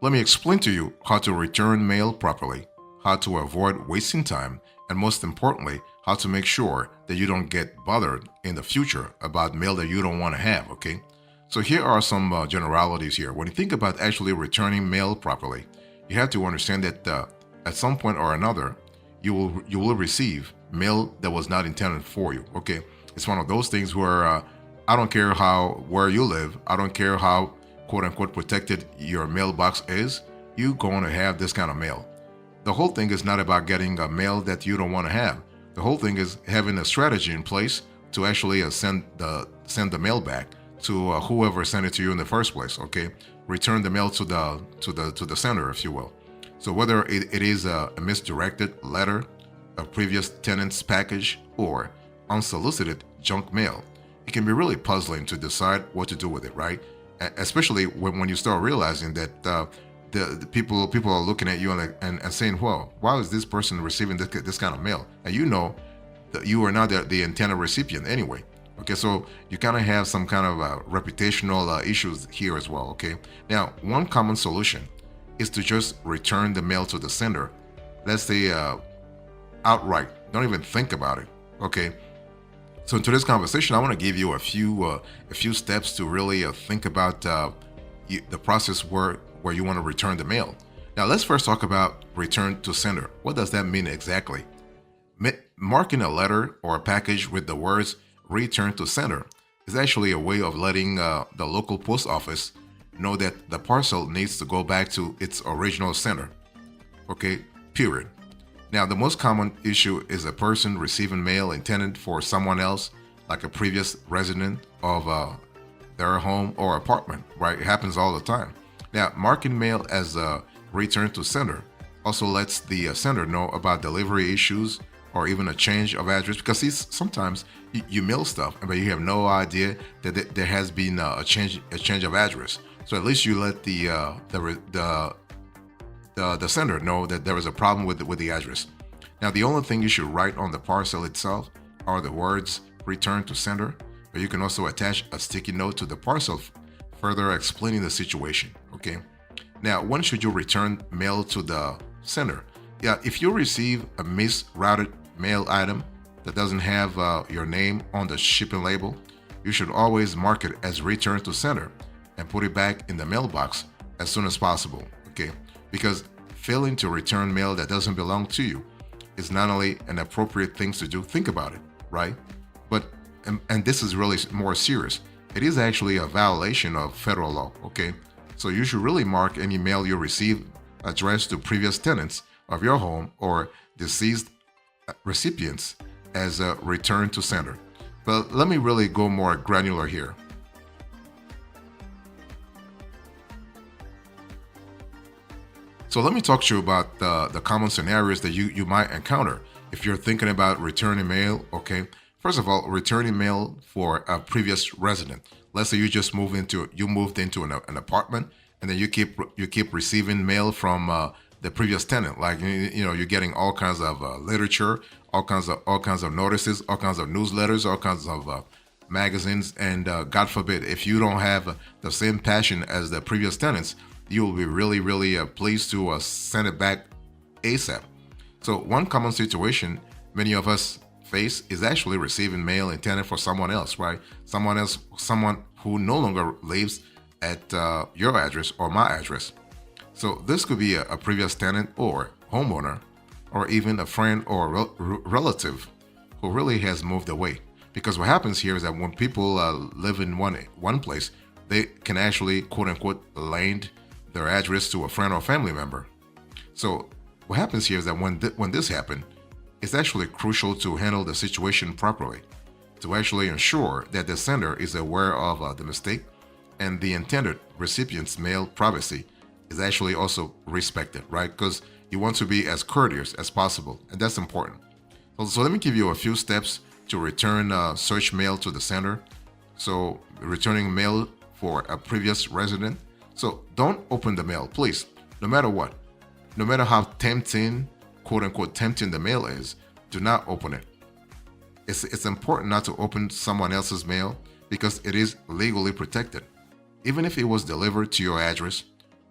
Let me explain to you how to return mail properly, how to avoid wasting time, and most importantly, how to make sure that you don't get bothered in the future about mail that you don't want to have, okay? So here are some generalities here. When you think about actually returning mail properly, you have to understand that at some point or another, you will receive mail that was not intended for you, okay? It's one of those things where I don't care where you live, I don't care how quote unquote protected your mailbox is, you're going to have this kind of mail. The whole thing is not about getting a mail that you don't want to have. The whole thing is having a strategy in place to actually send the mail back to whoever sent it to you in the first place. Okay, return the mail to the sender, if you will. So whether it is a misdirected letter, a previous tenant's package, or unsolicited junk mail, it can be really puzzling to decide what to do with it, right? Especially when you start realizing that the people are looking at you and saying, well, why is this person receiving this kind of mail? And you know that you are not the intended recipient anyway. Okay, so you kind of have some kind of reputational issues here as well. Okay, now one common solution is to just return the mail to the sender. Let's say outright, don't even think about it. Okay, so in today's conversation, I want to give you a few steps to really think about the process where you want to return the mail. Now, let's first talk about return to sender. What does that mean exactly? Marking a letter or a package with the words return to sender is actually a way of letting the local post office know that the parcel needs to go back to its original sender. Okay, period. Now, the most common issue is a person receiving mail intended for someone else, like a previous resident of their home or apartment, right? It happens all the time. Now, marking mail as a return to sender also lets the sender know about delivery issues or even a change of address, because sometimes you mail stuff, but you have no idea that there has been a change of address. So at least you let the sender know that there is a problem with the address. Now, the only thing you should write on the parcel itself are the words return to sender, but you can also attach a sticky note to the parcel further explaining the situation. Okay, now when should you return mail to the sender? Yeah, if you receive a misrouted mail item that doesn't have your name on the shipping label, you should always mark it as return to sender and put it back in the mailbox as soon as possible. Okay, because failing to return mail that doesn't belong to you is not only an appropriate thing to do, think about it, right? But and this is really more serious. It is actually a violation of federal law. Okay, so you should really mark any mail you receive addressed to previous tenants of your home or deceased recipients as a return to sender. But let me really go more granular here. So let me talk to you about the common scenarios that you might encounter if you're thinking about returning mail. Okay, first of all, returning mail for a previous resident. Let's say you moved into an apartment, and then you keep receiving mail from the previous tenant. Like you're getting all kinds of literature, all kinds of notices, all kinds of newsletters, all kinds of magazines, and God forbid if you don't have the same passion as the previous tenants, you will be really pleased to send it back ASAP. So one common situation many of us face is actually receiving mail intended for someone else, right? Someone who no longer lives at your address or my address. So this could be a previous tenant or homeowner, or even a friend or relative who really has moved away. Because what happens here is that when people live in one place, they can actually quote unquote lend their address to a friend or family member. So what happens here is that when this happened, it's actually crucial to handle the situation properly, to actually ensure that the sender is aware of the mistake and the intended recipient's mail privacy is actually also respected, right? Because you want to be as courteous as possible, and that's important. So let me give you a few steps to return search mail to the sender. So returning mail for a previous resident. So don't open the mail, please, no matter what. No matter how tempting, quote unquote, tempting the mail is, do not open it. It's important not to open someone else's mail because it is legally protected. Even if it was delivered to your address,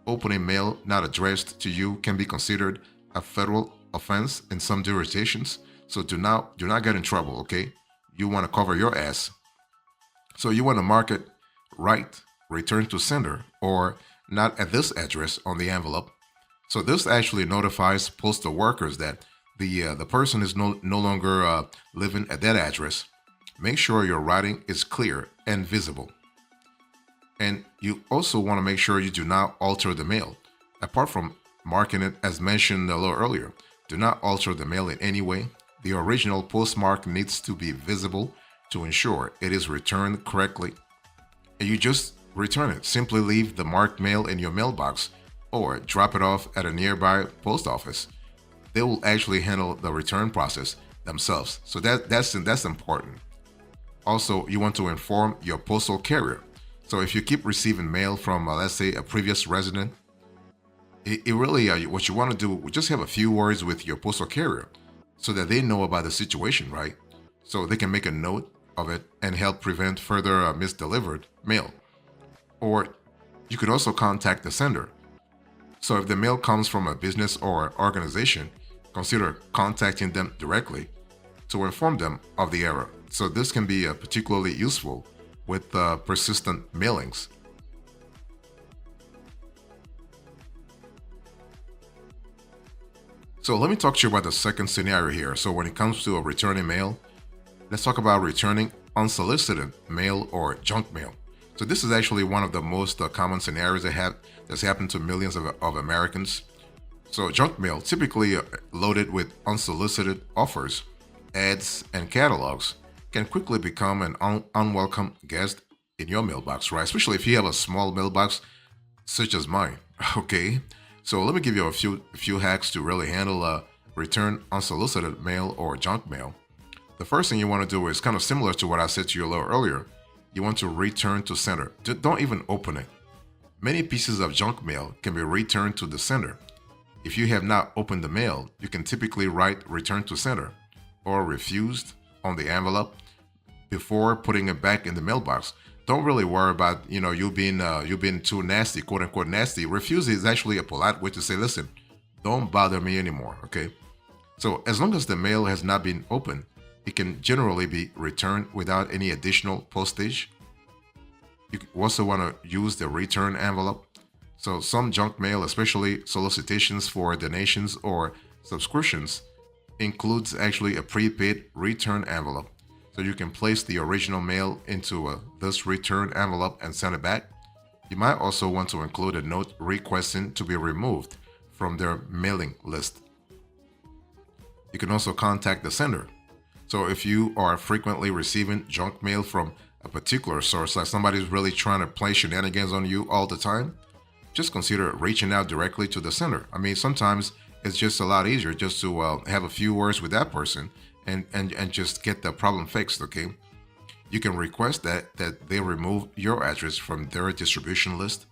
Opening mail not addressed to you can be considered a federal offense in some jurisdictions. So do not get in trouble, okay? You want to cover your ass. So you want to mark it right, return to sender, or not at this address on the envelope. So this actually notifies postal workers that the person is no longer living at that address. Make sure your writing is clear and visible. And you also want to make sure you do not alter the mail. Apart from marking it as mentioned a little earlier, do not alter the mail in any way. The original postmark needs to be visible to ensure it is returned correctly. And you just return it. Simply leave the marked mail in your mailbox or drop it off at a nearby post office. They will actually handle the return process themselves. So that's important. Also, you want to inform your postal carrier. So if you keep receiving mail from, let's say, a previous resident, it really, what you want to do, just have a few words with your postal carrier so that they know about the situation, right? So they can make a note of it and help prevent further misdelivered mail. Or you could also contact the sender. So if the mail comes from a business or organization, consider contacting them directly to inform them of the error. So this can be particularly useful with persistent mailings. So let me talk to you about the second scenario here. So when it comes to a returning mail, let's talk about returning unsolicited mail or junk mail. So this is actually one of the most common scenarios that's happened to millions of Americans. So junk mail, typically loaded with unsolicited offers, ads, and catalogs, can quickly become an unwelcome guest in your mailbox, right? Especially if you have a small mailbox such as mine. Okay, so let me give you a few hacks to really handle return unsolicited mail or junk mail. The first thing you want to do is kind of similar to what I said to you a little earlier. You want to return to sender. Don't even open it. Many pieces of junk mail can be returned to the sender. If you have not opened the mail, you can typically write return to sender or refused on the envelope before putting it back in the mailbox. Don't really worry about you being too nasty, quote unquote nasty. Refuse is actually a polite way to say, listen, don't bother me anymore. Okay. So as long as the mail has not been opened, it can generally be returned without any additional postage. You also want to use the return envelope. So some junk mail, especially solicitations for donations or subscriptions, includes actually a prepaid return envelope. So you can place the original mail into this return envelope and send it back. You might also want to include a note requesting to be removed from their mailing list. You can also contact the sender. So if you are frequently receiving junk mail from a particular source, like somebody's really trying to play shenanigans on you all the time, just consider reaching out directly to the sender. I mean, sometimes it's just a lot easier just to have a few words with that person and just get the problem fixed, okay? You can request that they remove your address from their distribution list.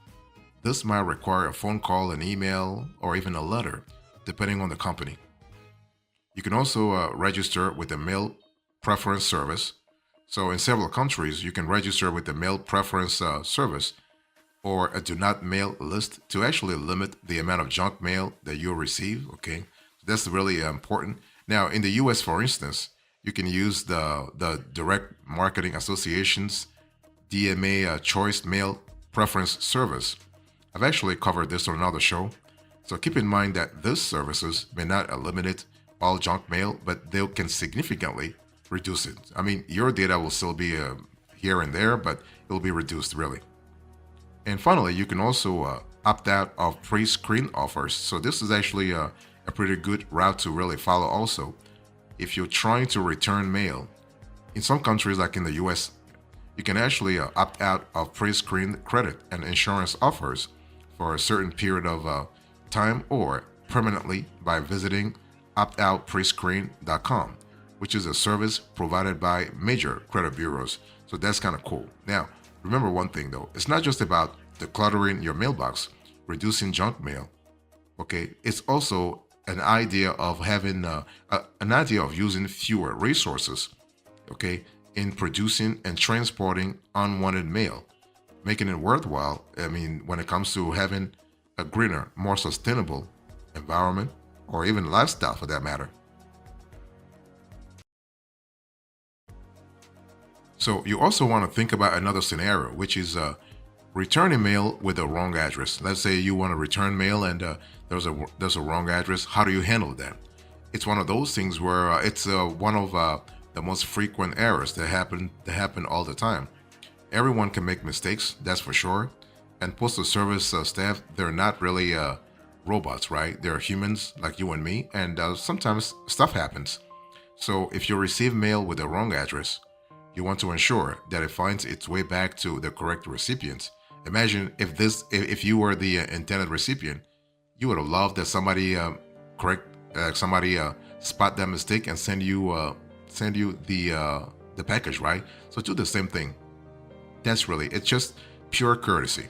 This might require a phone call, an email, or even a letter, depending on the company. You can also register with the Mail Preference Service. So in several countries, you can register with the Mail Preference Service or a do not mail list to actually limit the amount of junk mail that you'll receive. Okay, that's really important. Now, in the U.S., for instance, you can use the Direct Marketing Association's DMA Choice Mail Preference Service. I've actually covered this on another show, so keep in mind that these services may not eliminate all junk mail, but they can significantly reduce it. I mean, your data will still be here and there, but it will be reduced really. And finally, you can also opt out of pre-screen offers. So this is actually a pretty good route to really follow also. If you're trying to return mail, in some countries like in the US, you can actually opt out of pre-screen credit and insurance offers for a certain period of time or permanently by visiting optoutprescreen.com, which is a service provided by major credit bureaus. So that's kind of cool. Now, remember one thing though, it's not just about decluttering your mailbox, reducing junk mail. Okay, it's also an idea of having an idea of using fewer resources. Okay, in producing and transporting unwanted mail, making it worthwhile. I mean, when it comes to having a greener, more sustainable environment, or even lifestyle for that matter. So you also want to think about another scenario, which is returning mail with the wrong address. Let's say you want to return mail and there's a wrong address. How do you handle that? It's one of those things where it's one of the most frequent errors that happen all the time. Everyone can make mistakes, that's for sure. And postal service staff, they're not really robots, right? They're humans like you and me, and sometimes stuff happens. So if you receive mail with the wrong address, you want to ensure that it finds its way back to the correct recipient. Imagine if you were the intended recipient, you would have loved that somebody correct somebody spot that mistake and send you the package, right? So do the same thing. It's just pure courtesy.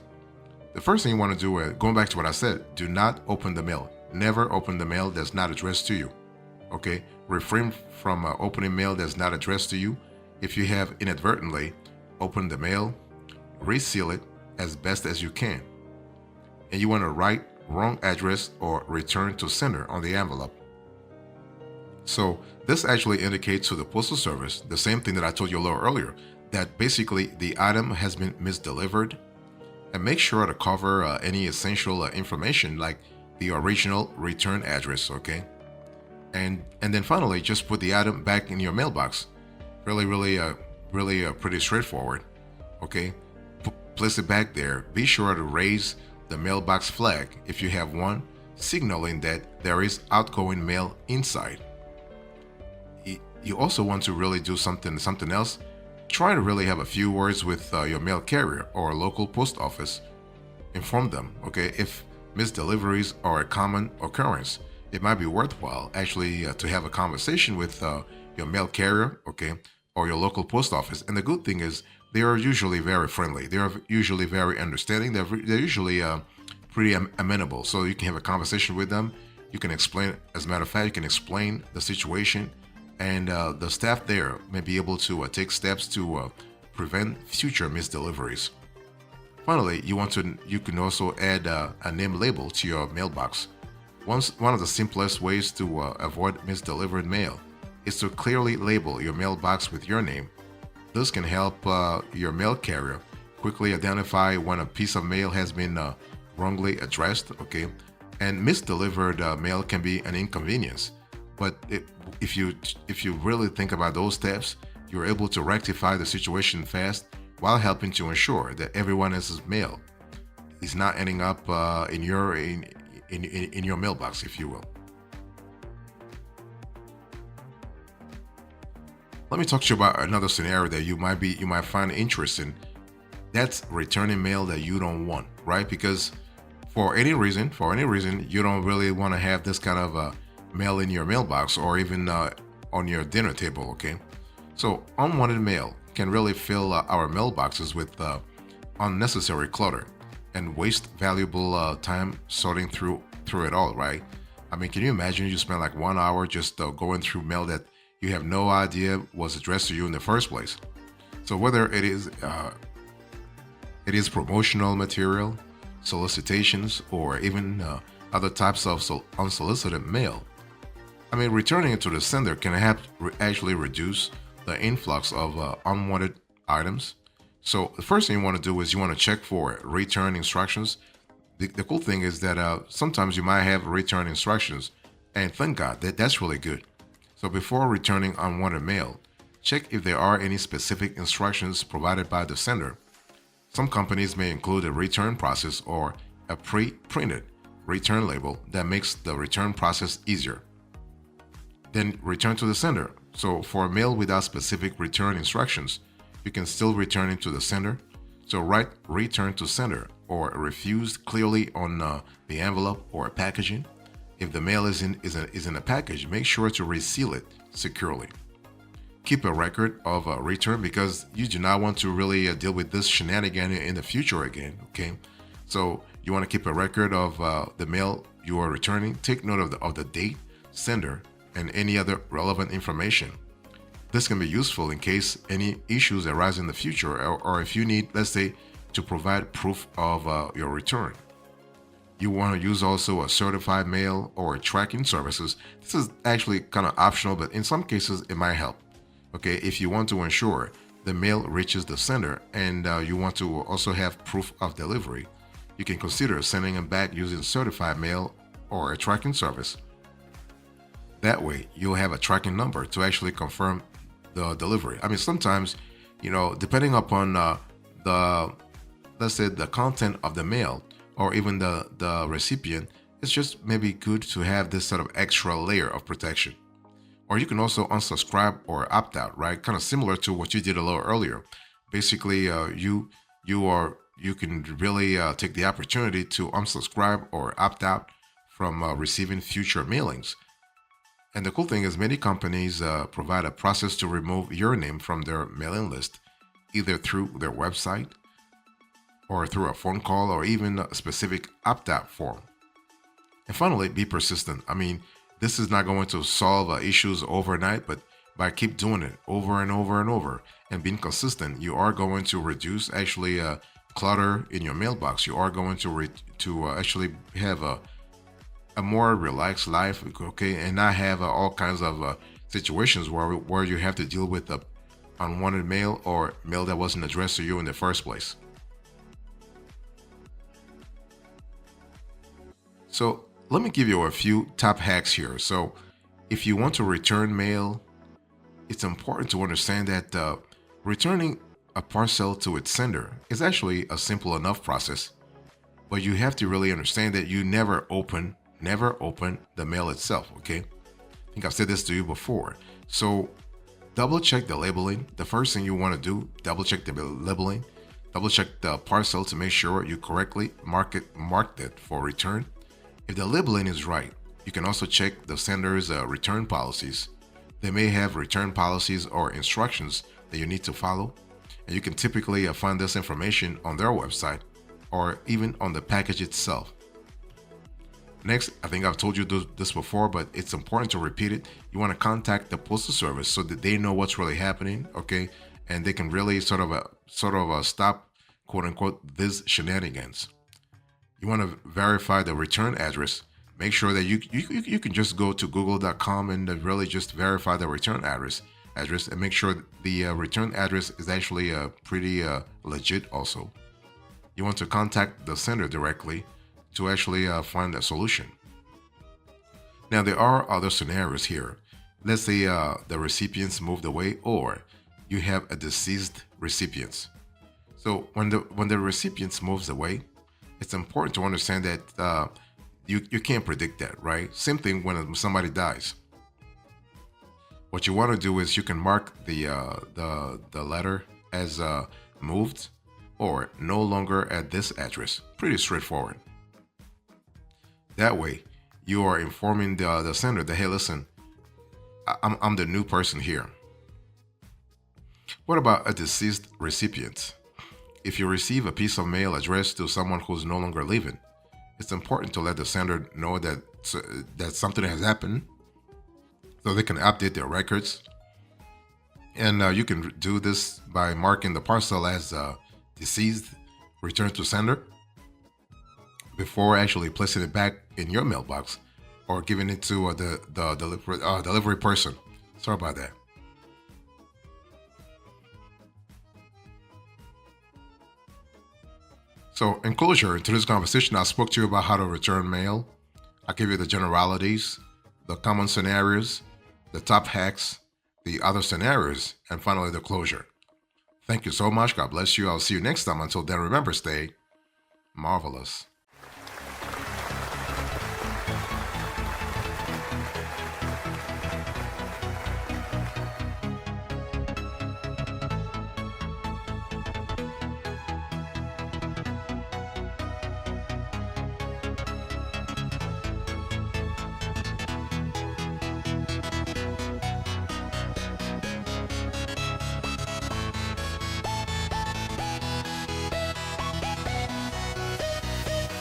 The first thing you want to do, going back to what I said, do not open the mail. Never open the mail that's not addressed to you. Okay? Refrain from opening mail that's not addressed to you. If you have inadvertently opened the mail, reseal it as best as you can. And you want to write wrong address or return to sender on the envelope. So this actually indicates to the Postal Service the same thing that I told you a little earlier, that basically the item has been misdelivered. And make sure to cover any essential information like the original return address, okay? And then finally, just put the item back in your mailbox. Really pretty straightforward, okay? Place it back there. Be sure to raise the mailbox flag if you have one, signaling that there is outgoing mail inside. You also want to really do something else. Try to really have a few words with your mail carrier or local post office. Inform them, okay? If misdeliveries are a common occurrence, it might be worthwhile actually to have a conversation with your mail carrier, okay, or your local post office. And the good thing is they are usually very friendly. They are usually very understanding. They're usually pretty amenable. So you can have a conversation with them. You can explain, as a matter of fact, you can explain the situation, and the staff there may be able to take steps to prevent future misdeliveries. Finally, you can also add a name label to your mailbox. One of the simplest ways to avoid misdelivered mail is to clearly label your mailbox with your name. This can help your mail carrier quickly identify when a piece of mail has been wrongly addressed, okay? And misdelivered mail can be an inconvenience, but if you really think about those steps, you're able to rectify the situation fast while helping to ensure that everyone else's mail is not ending up in your mailbox, if you will. Let me talk to you about another scenario that you might find interesting. That's returning mail that you don't want, right? Because for any reason, you don't really want to have this kind of mail in your mailbox or even on your dinner table, okay? So unwanted mail can really fill our mailboxes with unnecessary clutter and waste valuable time sorting through it all, right? I mean, can you imagine you spend like 1 hour just going through mail that you have no idea was addressed to you in the first place? So whether it is promotional material, solicitations, or even other types of unsolicited mail, I mean, returning it to the sender can actually reduce the influx of unwanted items. So the first thing you want to do is you want to check for return instructions. The cool thing is that sometimes you might have return instructions, and thank God that's really good. So before returning unwanted mail, check if there are any specific instructions provided by the sender. Some companies may include a return process or a pre-printed return label that makes the return process easier. Then return to the sender. So for mail without specific return instructions, you can still return it to the sender. So write return to sender or refused clearly on the envelope or packaging. If the mail is in a package, make sure to reseal it securely. Keep a record of a return because you do not want to really deal with this shenanigan in the future again, okay? So you want to keep a record of the mail you are returning. Take note of the date, sender, and any other relevant information. This can be useful in case any issues arise in the future or if you need, let's say, to provide proof of your return. You want to use also a certified mail or tracking services. This is actually kind of optional, but in some cases it might help. Okay, if you want to ensure the mail reaches the sender and you want to also have proof of delivery, you can consider sending them back using certified mail or a tracking service. That way, you'll have a tracking number to actually confirm the delivery. I mean, sometimes, depending upon the, let's say, the content of the mail or even the recipient, it's just maybe good to have this sort of extra layer of protection. Or you can also unsubscribe or opt out, right? Kind of similar to what you did a little earlier. Basically, you can really take the opportunity to unsubscribe or opt out from receiving future mailings. And the cool thing is, many companies provide a process to remove your name from their mailing list, either through their website or through a phone call or even a specific opt out form. And finally, be persistent. I mean, this is not going to solve issues overnight, but by keep doing it over and over and over and being consistent, you are going to reduce actually clutter in your mailbox. You are going to actually have a more relaxed life, okay, and not have all kinds of situations where you have to deal with unwanted mail or mail that wasn't addressed to you in the first place. So let me give you a few top hacks here. So if you want to return mail, it's important to understand that returning a parcel to its sender is actually a simple enough process, but you have to really understand that you never open the mail itself, okay? I think I've said this to you before. So double check the labeling. The first thing you want to do, double check the labeling, double check the parcel to make sure you correctly marked it for return. If the labeling is right, you can also check the sender's return policies. They may have return policies or instructions that you need to follow, and you can typically find this information on their website or even on the package itself. Next, I think I've told you this before, but it's important to repeat it. You want to contact the postal service so that they know what's really happening, okay, and they can really sort of stop, quote unquote, these shenanigans. You want to verify the return address. Make sure that you can just go to google.com and really just verify the return address and make sure the return address is actually pretty legit also. You want to contact the sender directly to actually find a solution. Now, there are other scenarios here. Let's say the recipients moved away or you have a deceased recipient. So when the recipient moves away, it's important to understand that you can't predict that, right? Same thing when somebody dies. What you want to do is you can mark the letter as moved or no longer at this address. Pretty straightforward. That way, you are informing the sender that, hey, listen, I'm the new person here. What about a deceased recipient? If you receive a piece of mail addressed to someone who's no longer living, it's important to let the sender know that something has happened so they can update their records. And you can do this by marking the parcel as deceased, returned to sender, before actually placing it back in your mailbox or giving it to the delivery person. Sorry about that. So in closure, in today's conversation, I spoke to you about how to return mail. I gave you the generalities, the common scenarios, the top hacks, the other scenarios, and finally the closure. Thank you so much. God bless you. I'll see you next time. Until then, remember, stay marvelous.